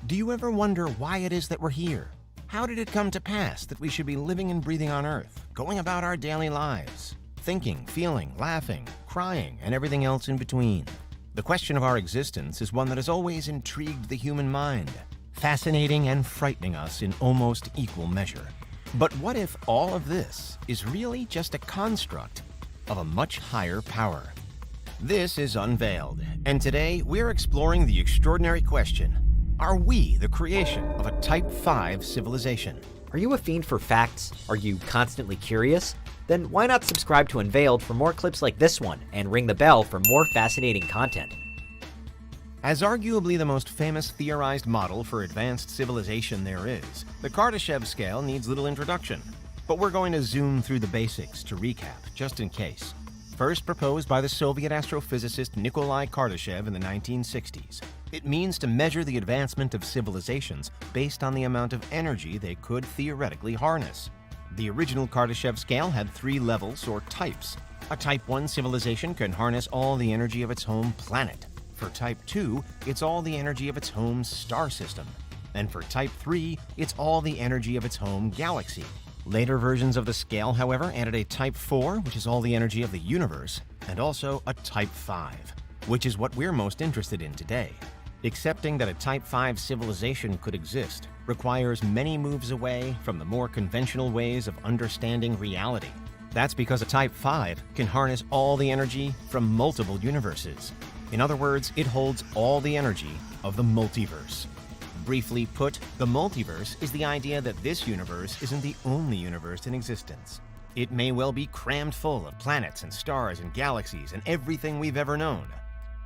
Do you ever wonder why it is that we're here? How did it come to pass that we should be living and breathing on Earth, going about our daily lives, thinking, feeling, laughing, crying, and everything else in between? The question of our existence is one that has always intrigued the human mind, fascinating and frightening us in almost equal measure. But what if all of this is really just a construct of a much higher power? This is Unveiled, and today we're exploring the extraordinary question: are we the creation of a Type V civilization? Are you a fiend for facts? Are you constantly curious? Then why not subscribe to Unveiled for more clips like this one and ring the bell for more fascinating content. As arguably the most famous theorized model for advanced civilization there is, the Kardashev scale needs little introduction. But we're going to zoom through the basics to recap, just in case. First proposed by the Soviet astrophysicist Nikolai Kardashev in the 1960s, it means to measure the advancement of civilizations based on the amount of energy they could theoretically harness. The original Kardashev scale had 3 levels or types. A Type 1 civilization can harness all the energy of its home planet. For Type 2, it's all the energy of its home star system. And for Type 3, it's all the energy of its home galaxy. Later versions of the scale, however, added a Type 4, which is all the energy of the universe, and also a Type 5, which is what we're most interested in today. Accepting that a Type 5 civilization could exist requires many moves away from the more conventional ways of understanding reality. That's because a Type 5 can harness all the energy from multiple universes. In other words, it holds all the energy of the multiverse. Briefly put, the multiverse is the idea that this universe isn't the only universe in existence. It may well be crammed full of planets and stars and galaxies and everything we've ever known.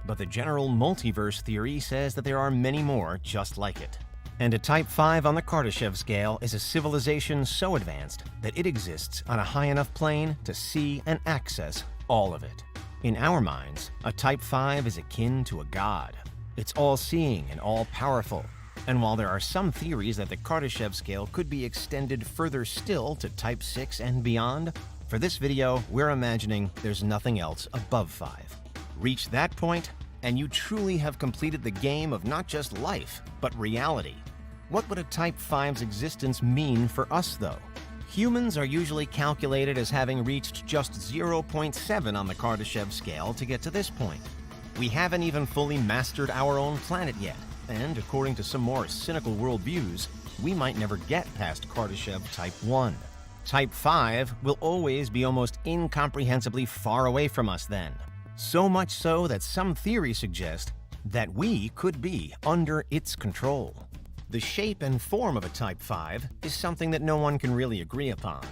But the general multiverse theory says that there are many more just like it. And a Type 5 on the Kardashev scale is a civilization so advanced that it exists on a high enough plane to see and access all of it. In our minds, a Type 5 is akin to a god. It's all-seeing and all-powerful. And while there are some theories that the Kardashev scale could be extended further still to Type 6 and beyond, for this video, we're imagining there's nothing else above 5. Reach that point, and you truly have completed the game of not just life, but reality. What would a Type 5's existence mean for us, though? Humans are usually calculated as having reached just 0.7 on the Kardashev scale to get to this point. We haven't even fully mastered our own planet yet, and according to some more cynical worldviews, we might never get past Kardashev Type 1. Type 5 will always be almost incomprehensibly far away from us then. So much so that some theories suggest that we could be under its control. The shape and form of a Type 5 is something that no one can really agree upon.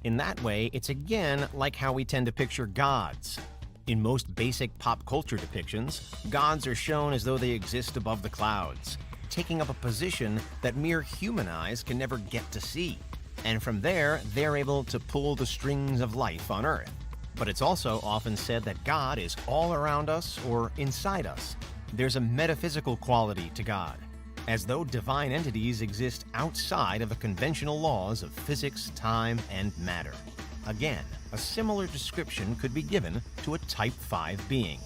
In that way, it's again like how we tend to picture gods. In most basic pop culture depictions, gods are shown as though they exist above the clouds, taking up a position that mere human eyes can never get to see. And from there, they're able to pull the strings of life on Earth. But it's also often said that God is all around us or inside us. There's a metaphysical quality to God, as though divine entities exist outside of the conventional laws of physics, time, and matter. Again, a similar description could be given to a Type 5 being.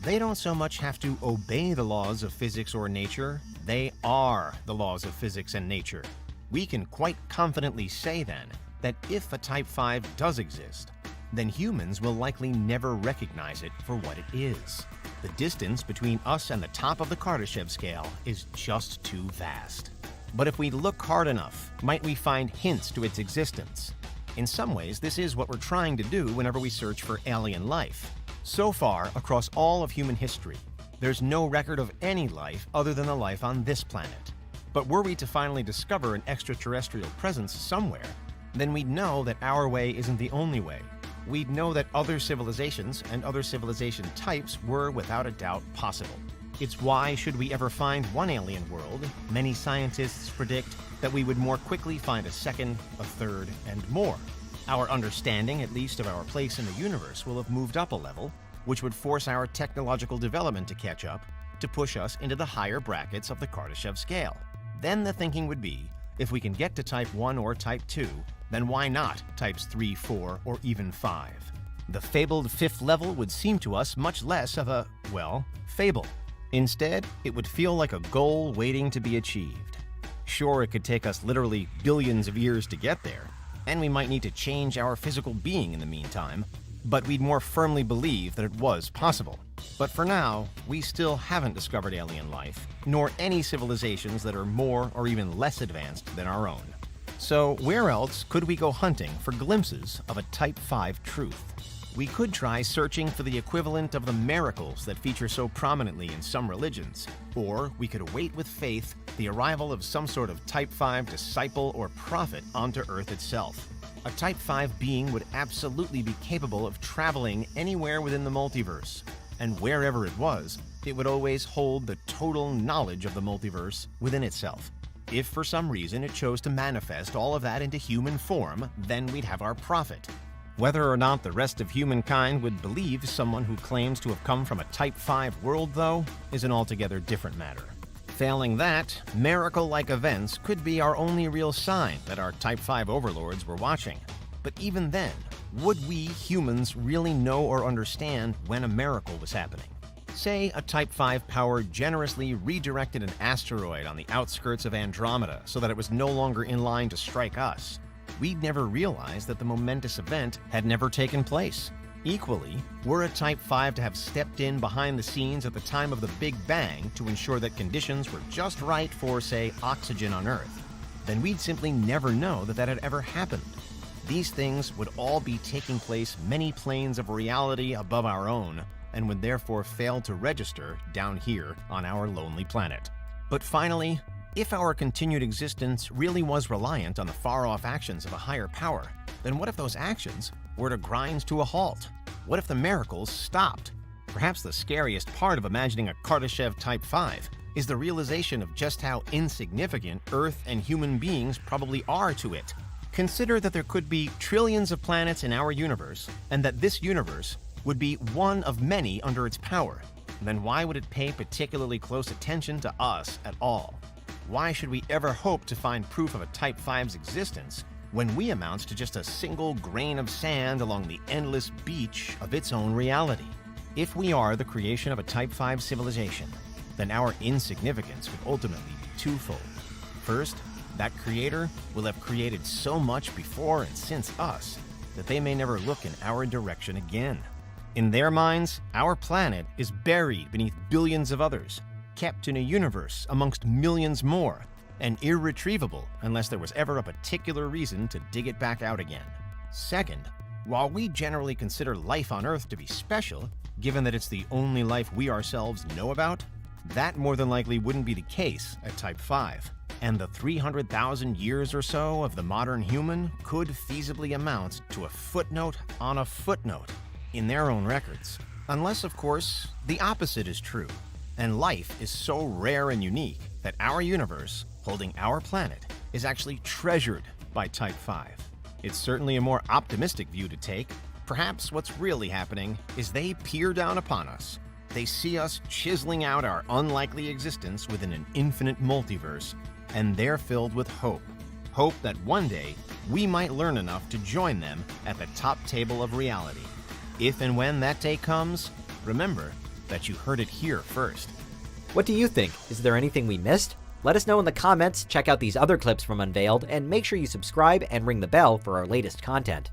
They don't so much have to obey the laws of physics or nature, they are the laws of physics and nature. We can quite confidently say then that if a Type 5 does exist, then humans will likely never recognize it for what it is. The distance between us and the top of the Kardashev scale is just too vast. But if we look hard enough, might we find hints to its existence? In some ways, this is what we're trying to do whenever we search for alien life. So far, across all of human history, there's no record of any life other than the life on this planet. But were we to finally discover an extraterrestrial presence somewhere, then we'd know that our way isn't the only way. We'd know that other civilizations and other civilization types were without a doubt possible. It's why, should we ever find one alien world, many scientists predict that we would more quickly find a second, a third, and more. Our understanding, at least, of our place in the universe will have moved up a level, which would force our technological development to catch up, to push us into the higher brackets of the Kardashev scale. Then the thinking would be, if we can get to Type 1 or Type 2, then why not Types 3, 4, or even 5? The fabled 5th level would seem to us much less of a, well, fable. Instead, it would feel like a goal waiting to be achieved. Sure, it could take us literally billions of years to get there, and we might need to change our physical being in the meantime, but we'd more firmly believe that it was possible. But for now, we still haven't discovered alien life, nor any civilizations that are more or even less advanced than our own. So where else could we go hunting for glimpses of a Type 5 truth? We could try searching for the equivalent of the miracles that feature so prominently in some religions, or we could await with faith the arrival of some sort of Type 5 disciple or prophet onto Earth itself. A Type 5 being would absolutely be capable of traveling anywhere within the multiverse, and wherever it was, it would always hold the total knowledge of the multiverse within itself. If for some reason it chose to manifest all of that into human form, then we'd have our prophet. Whether or not the rest of humankind would believe someone who claims to have come from a Type 5 world, though, is an altogether different matter. Failing that, miracle-like events could be our only real sign that our Type 5 overlords were watching. But even then, would we humans really know or understand when a miracle was happening? Say a Type 5 power generously redirected an asteroid on the outskirts of Andromeda so that it was no longer in line to strike us. We'd never realize that the momentous event had never taken place. Equally, were a Type 5 to have stepped in behind the scenes at the time of the Big Bang to ensure that conditions were just right for, say, oxygen on Earth, then we'd simply never know that that had ever happened. These things would all be taking place many planes of reality above our own, and would therefore fail to register down here on our lonely planet. But finally, if our continued existence really was reliant on the far-off actions of a higher power, then what if those actions were to grind to a halt? What if the miracles stopped? Perhaps the scariest part of imagining a Kardashev Type 5 is the realization of just how insignificant Earth and human beings probably are to it. Consider that there could be trillions of planets in our universe, and that this universe would be one of many under its power. Then why would it pay particularly close attention to us at all? Why should we ever hope to find proof of a Type 5's existence when we amount to just a single grain of sand along the endless beach of its own reality? If we are the creation of a Type 5 civilization, then our insignificance would ultimately be twofold. First, that creator will have created so much before and since us that they may never look in our direction again. In their minds, our planet is buried beneath billions of others, kept in a universe amongst millions more, and irretrievable unless there was ever a particular reason to dig it back out again. Second, while we generally consider life on Earth to be special, given that it's the only life we ourselves know about, that more than likely wouldn't be the case at Type 5. And the 300,000 years or so of the modern human could feasibly amount to a footnote on a footnote in their own records. Unless, of course, the opposite is true, and life is so rare and unique that our universe, holding our planet, is actually treasured by Type 5. It's certainly a more optimistic view to take. Perhaps what's really happening is they peer down upon us. They see us chiseling out our unlikely existence within an infinite multiverse, and they're filled with hope. Hope that one day we might learn enough to join them at the top table of reality. If and when that day comes, remember that you heard it here first. What do you think? Is there anything we missed? Let us know in the comments, check out these other clips from Unveiled, and make sure you subscribe and ring the bell for our latest content.